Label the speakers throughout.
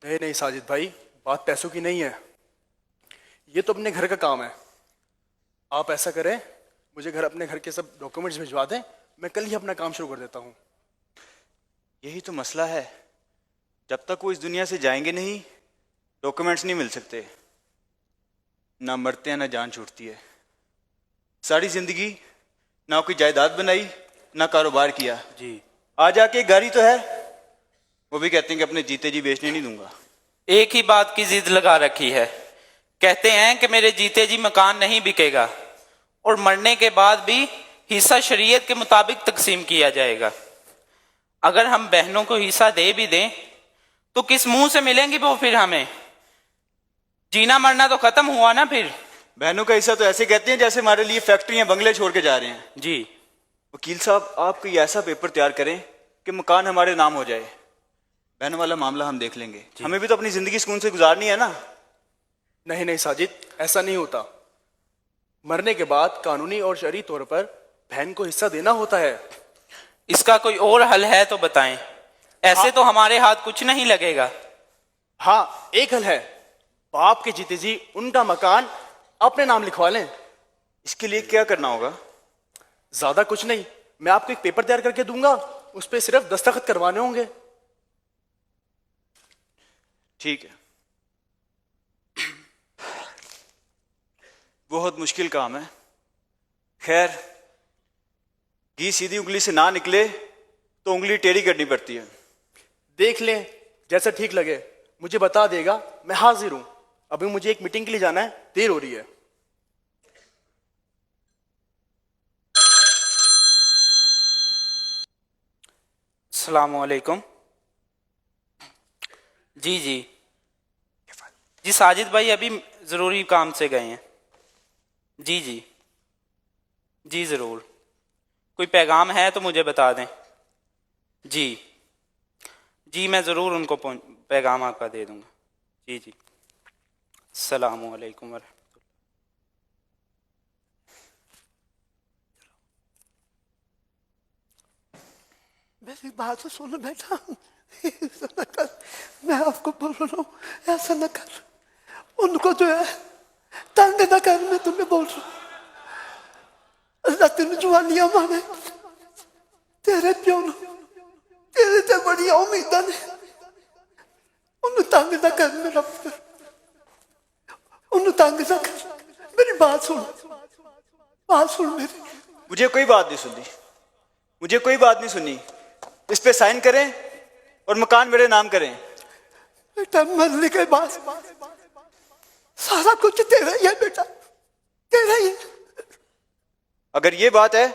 Speaker 1: نہیں نہیں ساجد بھائی، بات پیسوں کی نہیں ہے، یہ تو اپنے گھر کا کام ہے۔ آپ ایسا کریں، مجھے اپنے گھر کے سب ڈاکومنٹس بھجوا دیں، میں کل ہی اپنا کام شروع کر دیتا ہوں۔
Speaker 2: یہی تو مسئلہ ہے، جب تک وہ اس دنیا سے جائیں گے نہیں ڈاکومنٹس نہیں مل سکتے۔ نہ مرتے ہیں نہ جان چھوٹتی ہے۔ ساری زندگی نہ کوئی جائیداد بنائی نہ کاروبار کیا،
Speaker 1: جی
Speaker 2: آ جا کے گاڑی تو ہے، وہ بھی کہتے ہیں کہ اپنے جیتے جی بیچنے نہیں دوں گا۔
Speaker 3: ایک ہی بات کی ضد لگا رکھی ہے، کہتے ہیں کہ میرے جیتے جی مکان نہیں بکے گا اور مرنے کے بعد بھی حصہ شریعت کے مطابق تقسیم کیا جائے گا۔ اگر ہم بہنوں کو حصہ دے بھی دیں تو کس منہ سے ملیں گی وہ پھر ہمیں؟ جینا مرنا تو ختم ہوا نا پھر۔
Speaker 2: بہنوں کا حصہ تو ایسے کہتے ہیں جیسے ہمارے لیے فیکٹریاں بنگلے چھوڑ کے جا رہے ہیں۔
Speaker 3: جی
Speaker 2: وکیل صاحب، آپ کوئی ایسا پیپر تیار کریں کہ مکان ہمارے نام ہو جائے، بہنوں والا معاملہ ہم دیکھ لیں گے، ہمیں بھی تو اپنی زندگی سکون سے گزارنی ہے نا۔
Speaker 1: نہیں نہیں ساجد، ایسا نہیں ہوتا۔ مرنے کے بعد قانونی اور شرعی طور پر بہن کو حصہ دینا ہوتا ہے۔
Speaker 3: اس کا کوئی اور حل ہے تو بتائیں، ایسے تو ہمارے ہاتھ کچھ نہیں لگے گا۔
Speaker 1: ہاں، ایک حل ہے، باپ کے جیتے جی ان کا مکان اپنے نام لکھوا لیں۔
Speaker 2: اس کے لیے کیا کرنا ہوگا؟
Speaker 1: زیادہ کچھ نہیں، میں آپ کو ایک پیپر تیار کر کے دوں گا، اس پہ صرف دستخط کروانے ہوں گے۔
Speaker 2: ٹھیک ہے، بہت مشکل کام ہے، خیر گھی سیدھی انگلی سے نہ نکلے تو انگلی ٹیڑھی کرنی پڑتی ہے۔
Speaker 1: دیکھ لیں، جیسا ٹھیک لگے مجھے بتا دے گا، میں حاضر ہوں۔ ابھی مجھے ایک میٹنگ کے لیے جانا ہے، دیر ہو رہی ہے۔
Speaker 3: السلام علیکم۔ جی ساجد بھائی ابھی ضروری کام سے گئے ہیں۔ جی ضرور، کوئی پیغام ہے تو مجھے بتا دیں۔ جی میں ضرور ان کو پیغام آپ کا دے دوں گا۔ جی السلام علیکم ورحمۃ اللہ۔
Speaker 4: میری بات سن بیٹا، ایسا نہ کر، میں آپ کو بول رہا ہوں ایسا نہ کر، ان کو جو ہے تنگ نہ کر، میں تمہیں بول رہا ہوں۔ اللہ تین جوانیاں مانے، تیرے پیو نو تیرے تے بڑی امیداں نے، انہوں تنگ نہ کر میرا پتر، انہوں تنگ نہ کر۔ میری بات سن میری۔
Speaker 2: مجھے کوئی بات نہیں سنی، اس پہ سائن کریں اور مکان میرے نام کریں۔
Speaker 4: بیٹا مرنے کے بعد سارا کچھ تیرا ہی ہے بیٹا، تیرا ہی ہے۔
Speaker 2: اگر یہ بات ہے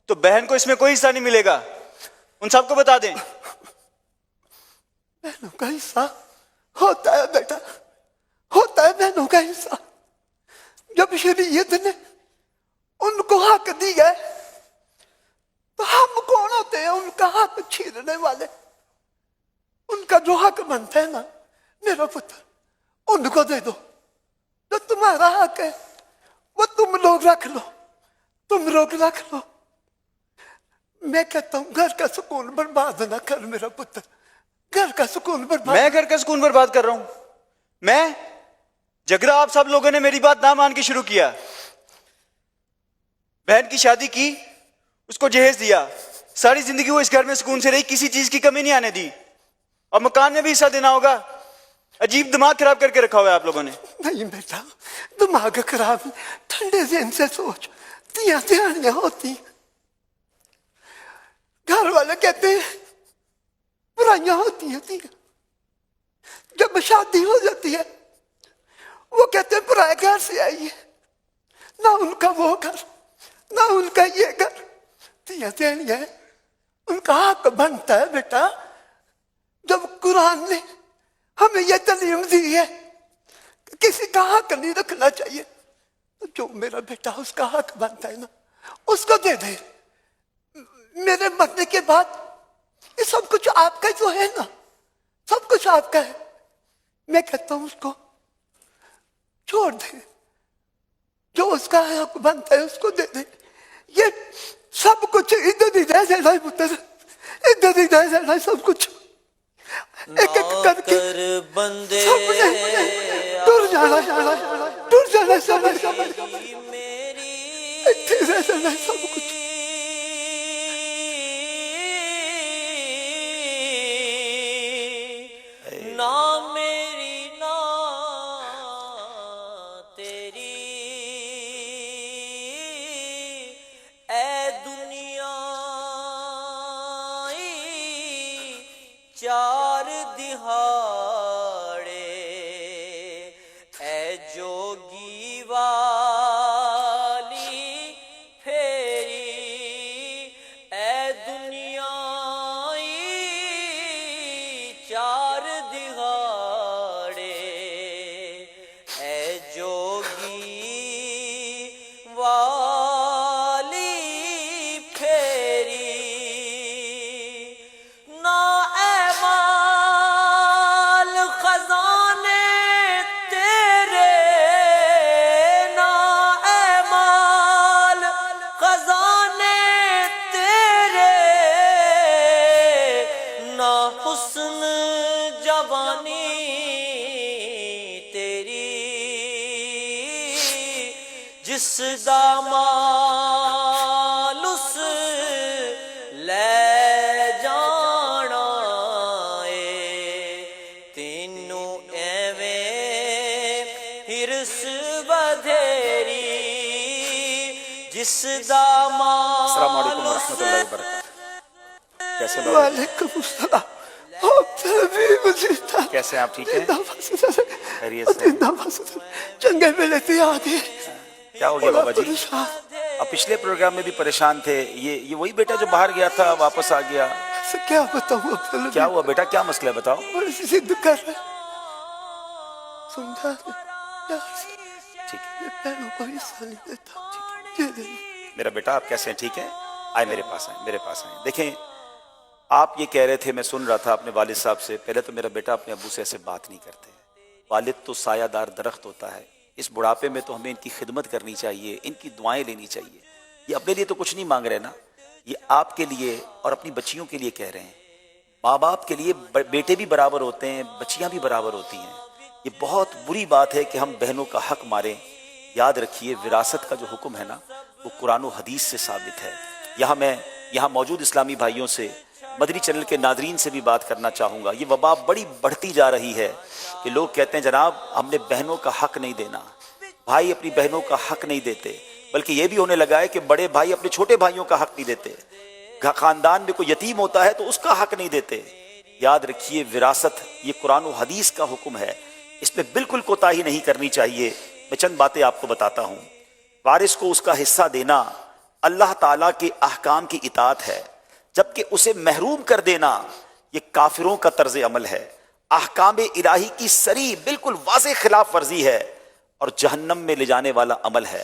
Speaker 2: تو بہن کو اس میں کوئی حصہ نہیں ملے گا، ان سب کو بتا دیں۔
Speaker 4: بہنوں کا حصہ ہوتا ہے بیٹا، ہوتا ہے بہنوں کا حصہ۔ جب شریعت نے ان کو حق دیا ہے تو ہم کون ہوتے ہیں ان کا حق چھیننے والے؟ ان کا جو حق بنتا ہے نا میرا پتر، ان کو دے دو۔ جو تمہارا حق ہے وہ تم لوگ رکھ لو، تم لوگ رکھ لو۔ میں کہتا ہوں گھر کا سکون برباد نہ کر میرا پتر، گھر کا سکون برباد۔
Speaker 2: میں گھر کا سکون برباد کر رہا ہوں؟ میں جگرا آپ سب لوگوں نے میری بات نہ مان کے شروع کیا، بہن کی شادی کی، اس کو جہیز دیا، ساری زندگی وہ اس گھر میں سکون سے رہی، کسی چیز کی کمی نہیں آنے دی، اور مکان میں بھی حصہ دینا ہوگا۔ عجیب دماغ خراب کر کے رکھا ہوا ہے آپ لوگوں نے۔
Speaker 4: نہیں بیٹا، دماغ خراب، ٹھنڈے ذہن سے سوچ، تیاں تیاریاں ہوتی ہیں، گھر والے کہتے ہیں برائیاں ہوتی ہیں، جب شادی ہو جاتی ہے وہ کہتے ہیں برائے گھر سے آئی ہے، نہ ان کا وہ گھر نہ ان کا یہ گھر، تیاں تیاریاں ان کا حق بنتا ہے بیٹا۔ جب قرآن نے ہمیں یہ تعلیم دی ہے کہ کسی کا حق نہیں رکھنا چاہیے، تو جو میرا بیٹا اس کا حق بنتا ہے نا اس کو دے دے۔ میرے مرنے کے بعد یہ سب کچھ آپ کا جو ہے نا، سب کچھ آپ کا ہے، میں کہتا ہوں اس کو چھوڑ دے، جو اس کا حق بنتا ہے اس کو دے دے۔ یہ سب کچھ ادھر ہی رہ جانا ہے پتر، ادھر ہی رہ جانا ہے سب کچھ، ایک ایک کر کے
Speaker 5: بندے
Speaker 4: ٹر جانا سمجھ
Speaker 5: میری
Speaker 4: اتنے رہ جانا سب کچھ
Speaker 5: نہ میری نہ تیری اے دنیا چار دہاڑے اے جوگی والی پھیری اے دنیا چار دہاڑے اے جوگی والی پھیری نہ اے مال خزانے تیرے نہ اے مال خزانے تیرے نہ حسن جوانی تیری جس دا مال اس لے جانا اے تینوں ایویں ہرس بدھیری جس دا مال
Speaker 6: السلام علیکم ورحمۃ اللہ وبرکاتہ. کیسے بابا؟
Speaker 4: وعلیکم السلام
Speaker 6: کیسے ہیں آپ؟ ٹھیک ہیں؟ خیریت سے؟
Speaker 4: چنگے ملے تھے آدھی
Speaker 6: کیا ہو گیا بابا جی؟ آپ پچھلے پروگرام میں بھی پریشان تھے. یہ وہی بیٹا جو باہر گیا تھا واپس آ گیا؟
Speaker 4: کیا بتاؤں عبداللہ؟
Speaker 6: کیا ہوا بیٹا؟ کیا مسئلہ ہے بتاؤ.
Speaker 4: بڑی سی ضد کر رہے سمجھا
Speaker 6: ٹھیک ہے
Speaker 4: یہ پہنوں کو حصہ نہیں دیتا یہ دے
Speaker 6: میرا بیٹا. آپ کیسے ہیں؟ ٹھیک ہے؟ آئے میرے پاس آئیں، میرے پاس آئیں. دیکھیں آپ یہ کہہ رہے تھے، میں سن رہا تھا اپنے والد صاحب سے. پہلے تو میرا بیٹا اپنے ابو سے ایسے بات نہیں کرتے. والد تو سایہ دار درخت ہوتا ہے. اس بڑھاپے میں تو ہمیں ان کی خدمت کرنی چاہیے، ان کی دعائیں لینی چاہیے. یہ اپنے لیے تو کچھ نہیں مانگ رہے نا، یہ آپ کے لیے اور اپنی بچیوں کے لیے کہہ رہے ہیں. ماں باپ کے لیے بیٹے بھی برابر ہوتے ہیں، بچیاں بھی برابر ہوتی ہیں. یہ بہت بری بات ہے کہ ہم بہنوں کا حق ماریں. یاد رکھیے وراثت کا جو حکم ہے نا وہ قرآن و حدیث سے ثابت ہے. میں یہاں موجود اسلامی بھائیوں سے، مدنی چینل کے ناظرین سے بھی بات کرنا چاہوں گا. یہ وبا بڑی بڑھتی جا رہی ہے کہ لوگ کہتے ہیں جناب ہم نے بہنوں کا حق نہیں دینا، بھائی اپنی بہنوں کا حق نہیں دیتے. بلکہ یہ بھی ہونے لگا ہے کہ بڑے بھائی اپنے چھوٹے بھائیوں کا حق نہیں دیتے. خاندان میں کوئی یتیم ہوتا ہے تو اس کا حق نہیں دیتے. یاد رکھیے وراثت یہ قرآن و حدیث کا حکم ہے، اس پہ بالکل کوتاہی نہیں کرنی چاہیے. میں چند باتیں آپ کو بتاتا ہوں. وارث کو اس کا حصہ دینا اللہ تعالیٰ کے احکام کی اطاعت ہے، جبکہ اسے محروم کر دینا یہ کافروں کا طرز عمل ہے، احکام الہی کی صریح بالکل واضح خلاف ورزی ہے اور جہنم میں لے جانے والا عمل ہے.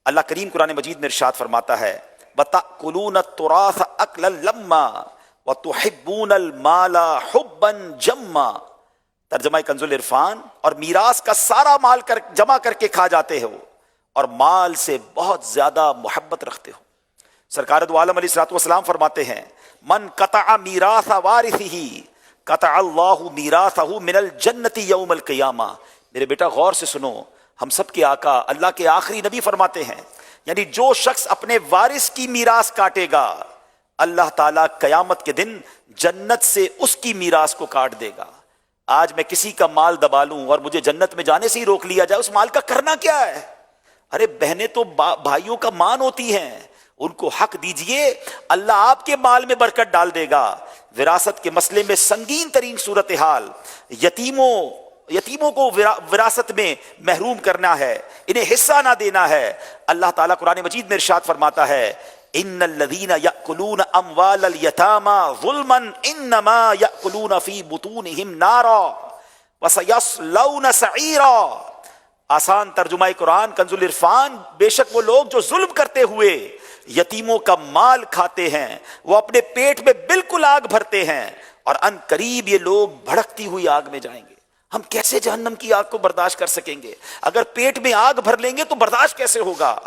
Speaker 6: اللہ کریم قرآن مجید میں ارشاد فرماتا ہے وَتَأْكُلُونَ التُّرَاثَ أَكْلًا لَمًّا وَتُحِبُّونَ الْمَالَ حُبًّا جَمًّا. ترجمہ کنز العرفان، اور میراث کا سارا مال جمع کر کے کھا جاتے ہو اور مال سے بہت زیادہ محبت رکھتے ہو. سرکار دو عالم علیہ الصلوۃ والسلام فرماتے ہیں من قطع میراث وارثہ قطع اللہ میراثہ من الجنۃ یوم القیامہ. میرے بیٹا غور سے سنو، ہم سب کے آقا اللہ کے آخری نبی فرماتے ہیں یعنی جو شخص اپنے وارث کی میراث کاٹے گا اللہ تعالیٰ قیامت کے دن جنت سے اس کی میراث کو کاٹ دے گا. آج میں کسی کا مال دبا لوں اور مجھے جنت میں جانے سے ہی روک لیا جائے، اس مال کا کرنا کیا ہے؟ ارے بہنیں تو بھائیوں کا مان ہوتی ہیں، ان کو حق دیجئے، اللہ آپ کے مال میں برکت ڈال دے گا. وراثت کے مسئلے میں سنگین ترین صورتحال یتیموں کو وراثت میں محروم کرنا ہے، انہیں حصہ نہ دینا ہے. اللہ تعالیٰ قرآن مجید میں ارشاد فرماتا ہے ان الذین یأکلون اموال الیتامی ظلما انما یأکلون فی بطونہم نارا وسیصلون سعیرا. آسان ترجمہ قرآن کنز العرفان، بے شک وہ لوگ جو ظلم کرتے ہوئے یتیموں کا مال کھاتے ہیں وہ اپنے پیٹ میں بالکل آگ بھرتے ہیں اور ان قریب یہ لوگ بھڑکتی ہوئی آگ میں جائیں گے. ہم کیسے جہنم کی آگ کو برداشت کر سکیں گے؟ اگر پیٹ میں آگ بھر لیں گے تو برداشت کیسے ہوگا؟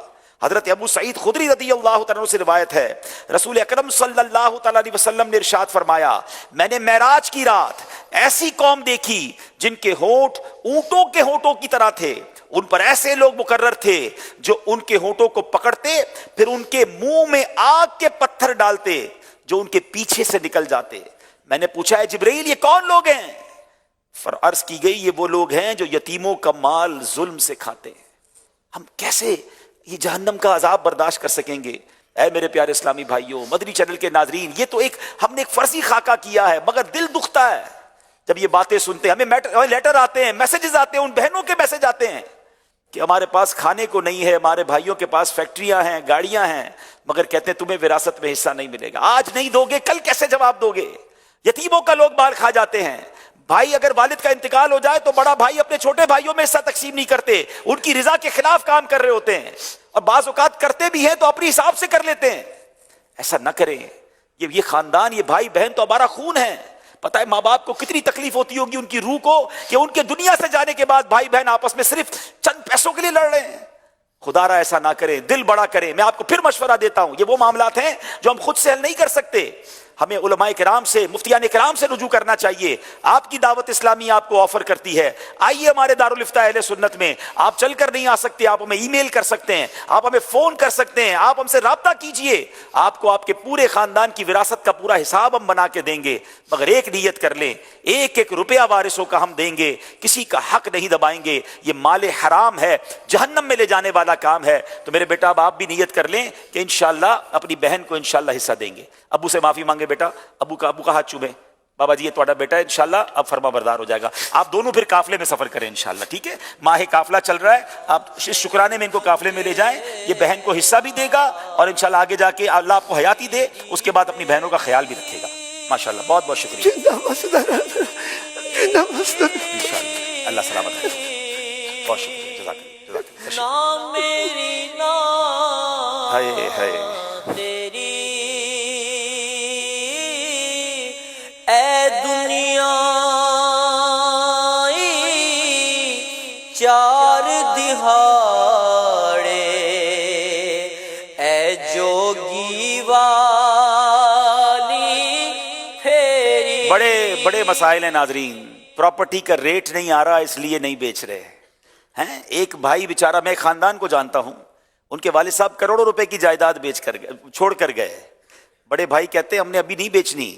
Speaker 6: حضرت ابو سعید خدری رضی اللہ تعالیٰ عنہ سے روایت ہے رسول اکرم صلی اللہ تعالیٰ علیہ وسلم نے ارشاد فرمایا میں نے معراج کی رات ایسی قوم دیکھی جن کے ہونٹ اونٹوں کے ہونٹوں کی طرح تھے، ان پر ایسے لوگ مقرر تھے جو ان کے ہونٹوں کو پکڑتے پھر ان کے منہ میں آگ کے پتھر ڈالتے جو ان کے پیچھے سے نکل جاتے۔ میں نے پوچھا ہے جبرائیل یہ کون لوگ ہیں؟ عرض کی گئی یہ وہ لوگ ہیں جو یتیموں کا مال ظلم سے کھاتے ہیں۔ ہم کیسے یہ جہنم کا عذاب برداشت کر سکیں گے؟ اے میرے پیارے اسلامی بھائیوں، مدنی چینل کے ناظرین، یہ تو ہم نے ایک فرضی خاکہ کیا ہے، مگر دل دکھتا ہے جب یہ باتیں سنتے ہیں۔ ہمیں لیٹر آتے ہیں، میسیجز آتے ہیں، ان بہنوں کے میسج آتے ہیں کہ ہمارے پاس کھانے کو نہیں ہے، ہمارے بھائیوں کے پاس فیکٹریاں ہیں، گاڑیاں ہیں، مگر کہتے ہیں تمہیں وراثت میں حصہ نہیں ملے گا۔ آج نہیں دو گے کل کیسے جواب دو گے؟ یتیموں کا لوگ مال کھا جاتے ہیں۔ بھائی اگر والد کا انتقال ہو جائے تو بڑا بھائی اپنے چھوٹے بھائیوں میں حصہ تقسیم نہیں کرتے، ان کی رضا کے خلاف کام کر رہے ہوتے ہیں، اور بعض اوقات کرتے بھی ہیں تو اپنی حساب سے کر لیتے ہیں۔ ایسا نہ کریں، یہ خاندان، یہ بھائی بہن تو ہمارا خون ہے۔ پتہ ہے ماں باپ کو کتنی تکلیف ہوتی ہوگی ان کی روح کو کہ ان کے دنیا سے جانے کے بعد بھائی بہن آپس میں صرف چند پیسوں کے لیے لڑ رہے ہیں۔ خدا را ایسا نہ کریں، دل بڑا کریں۔ میں آپ کو پھر مشورہ دیتا ہوں، یہ وہ معاملات ہیں جو ہم خود سے حل نہیں کر سکتے، ہمیں علماء کرام سے، مفتیان کرام سے رجوع کرنا چاہیے۔ آپ کی دعوت اسلامی آپ کو آفر کرتی ہے، آئیے ہمارے دارالفتہ اہل سنت میں۔ آپ چل کر نہیں آ سکتے، آپ ہمیں ای میل کر سکتے ہیں، آپ ہمیں فون کر سکتے ہیں، آپ ہم سے رابطہ کیجئے۔ آپ کو آپ کے پورے خاندان کی وراثت کا پورا حساب ہم بنا کے دیں گے، مگر ایک نیت کر لیں، ایک ایک روپیہ وارثوں کا ہم دیں گے، کسی کا حق نہیں دبائیں گے۔ یہ مال حرام ہے، جہنم میں لے جانے والا کام ہے۔ تو میرے بیٹا اب آپ بھی نیت کر لیں کہ انشاءاللہ اپنی بہن کو انشاءاللہ حصہ دیں گے۔ ابو سے معافی مانگے بیٹا، ابو کا ہاتھ چومیں، بابا جی یہ تہاڈا بیٹا ہے، انشاءاللہ اب فرما بردار ہو جائے گا۔ آپ دونوں پھر قافلے میں سفر کریں انشاءاللہ، ٹھیک ہے؟ ماہ قافلہ چل رہا ہے، آپ اس شکرانے میں ان کو قافلے میں لے جائیں، یہ بہن کو حصہ بھی دے گا اور انشاءاللہ آگے جا کے اللہ آپ کو حیاتی دے، اس کے بعد اپنی بہنوں کا خیال بھی رکھے گا۔ ماشاءاللہ، بہت بہت شکریہ۔ انشاءاللہ اللہ سلامت رکھے، بہت شکریہ، جزاک اللہ۔
Speaker 5: نام میری نام
Speaker 6: ہائے ہائے،
Speaker 5: تیری اے دنیا چار دہاڑے اے جوگی والی پھیری۔
Speaker 6: بڑے بڑے مسائل ہیں ناظرین، پراپرٹی کا ریٹ نہیں آ رہا اس لیے نہیں بیچ رہے ہیں۔ ایک بھائی بیچارہ، میں خاندان کو جانتا ہوں، ان کے والد صاحب کروڑوں روپے کی جائیداد چھوڑ کر گئے۔ بڑے بھائی کہتے ہیں ہم نے ابھی نہیں بیچنی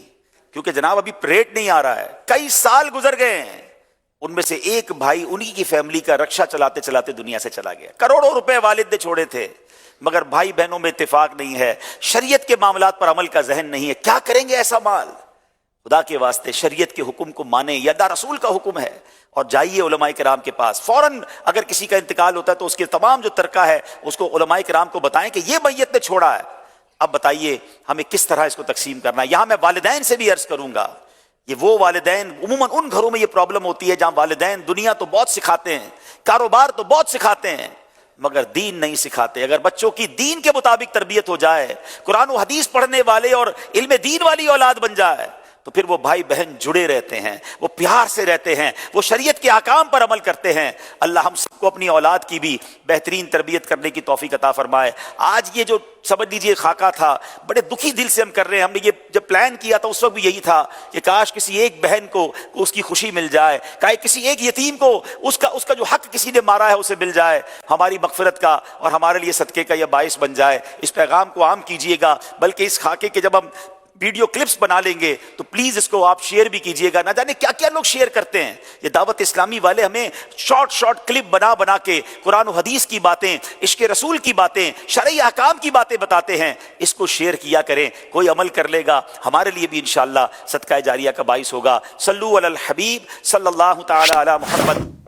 Speaker 6: کیونکہ جناب ابھی ریٹ نہیں آ رہا ہے۔ کئی سال گزر گئے ہیں، ان میں سے ایک بھائی انہی کی فیملی کا رکشہ چلاتے چلاتے دنیا سے چلا گیا۔ کروڑوں روپے والد نے چھوڑے تھے، مگر بھائی بہنوں میں اتفاق نہیں ہے، شریعت کے معاملات پر عمل کا ذہن نہیں ہے۔ کیا کریں گے ایسا مال؟ خدا کے واسطے شریعت کے حکم کو مانیں، یہ اللہ رسول کا حکم ہے، اور جائیے علماء کرام کے پاس۔ فوراً اگر کسی کا انتقال ہوتا ہے تو اس کے تمام جو ترکہ ہے اس کو علماء کرام کو بتائیں کہ یہ میت نے چھوڑا ہے، اب بتائیے ہمیں کس طرح اس کو تقسیم کرنا ہے۔ یہاں میں والدین سے بھی عرض کروں گا، یہ وہ والدین، عموماً ان گھروں میں یہ پرابلم ہوتی ہے جہاں والدین دنیا تو بہت سکھاتے ہیں، کاروبار تو بہت سکھاتے ہیں، مگر دین نہیں سکھاتے۔ اگر بچوں کی دین کے مطابق تربیت ہو جائے، قرآن و حدیث پڑھنے والے اور علم دین والی اولاد بن جائے، تو پھر وہ بھائی بہن جڑے رہتے ہیں، وہ پیار سے رہتے ہیں، وہ شریعت کے احکام پر عمل کرتے ہیں۔ اللہ ہم سب کو اپنی اولاد کی بھی بہترین تربیت کرنے کی توفیق عطا فرمائے۔ آج یہ جو سمجھ لیجیے خاکہ تھا، بڑے دکھی دل سے ہم کر رہے ہیں۔ ہم نے یہ جب پلان کیا تھا اس وقت بھی یہی تھا کہ کاش کسی ایک بہن کو اس کی خوشی مل جائے، کسی ایک یتیم کو اس کا جو حق کسی نے مارا ہے اسے مل جائے، ہماری مغفرت کا اور ہمارے لیے صدقے کا یہ باعث بن جائے۔ اس پیغام کو عام کیجیے گا، بلکہ اس خاکے کے جب ہم ویڈیو کلپس بنا لیں گے تو پلیز اس کو آپ شیئر بھی کیجئے گا۔ نہ جانے کیا کیا لوگ شیئر کرتے ہیں۔ یہ دعوت اسلامی والے ہمیں شارٹ کلپ بنا کے قرآن و حدیث کی باتیں، عشق رسول کی باتیں، شرعی احکام کی باتیں بتاتے ہیں، اس کو شیئر کیا کریں، کوئی عمل کر لے گا ہمارے لیے بھی انشاءاللہ صدقہ جاریہ کا باعث ہوگا۔ صلو علی الحبیب صلی اللہ تعالی علی محمد۔